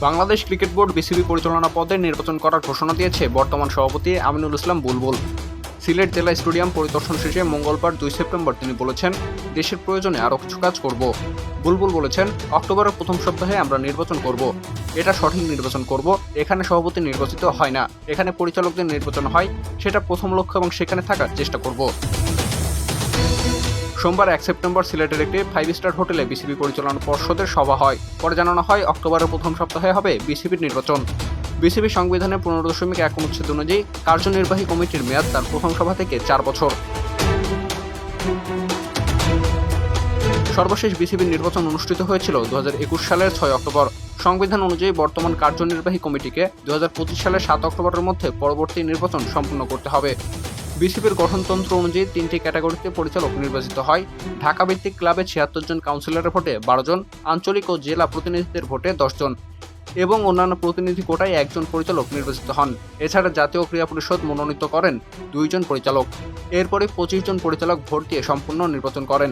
Bangladesh cricket board BCB পরিচালনা পদে নির্বাচন করার ঘোষণা দিয়েছে বর্তমান সভাপতি আমিনুল ইসলাম বুলবুল। সিলেট জেলা স্টেডিয়াম পরিদর্শন শেষে মঙ্গলবার 2 সেপ্টেম্বর তিনি বলেছেন, দেশের প্রয়োজনে আরও কিছু কাজ করব। বুলবুল বলেছেন, অক্টোবরের প্রথম সপ্তাহে আমরা নির্বাচন করব। এটা সঠিক নির্বাচন করব। এখানে সভাপতি নির্বাচিত হয় না, এখানে পরিচালকদের নির্বাচন হয়। সেটা প্রথম লক্ষ্য এবং সেখানে থাকার চেষ্টা করব। সোমবার 1 সেপ্টেম্বর সিলেটের একটি 5 স্টার হোটেলে বিসিবি পরিচালনা পর্ষদের সভা হয়। পরে জানানো হয়, অক্টোবরের প্রথম সপ্তাহে হবে বিসিবির নির্বাচন। বিসিবি সংবিধানের 15.1 অনুচ্ছেদ অনুযায়ী কার্যনির্বাহী কমিটির মেয়াদ তার প্রথম সভা থেকে 4 বছর। সর্বশেষ বিসিবির নির্বাচন অনুষ্ঠিত হয়েছিল 2021 সালের 6 অক্টোবর। সংবিধান অনুযায়ী বর্তমান কার্যনির্বাহী কমিটিকে 2025 সালের 7 অক্টোবরের মধ্যে পরবর্তী নির্বাচন সম্পন্ন করতে হবে। বিসিবির গঠনতন্ত্র অনুযায়ী 3টি ক্যাটাগরিতে পরিচালক নির্বাচিত হয়। ঢাকা ভিত্তিক ক্লাবে 76 জন কাউন্সিলরের ভোটে 12 জন, আঞ্চলিক ও জেলা প্রতিনিধিদের ভোটে 10 জন এবং অন্যান্য প্রতিনিধি কোটায় 1 জন পরিচালক নির্বাচিত হন। এছাড়া জাতীয় ক্রীড়া পরিষদ মনোনীত করেন 2 জন পরিচালক। এরপরে 25 জন পরিচালক ভোট দিয়ে সম্পূর্ণ নির্বাচন করেন।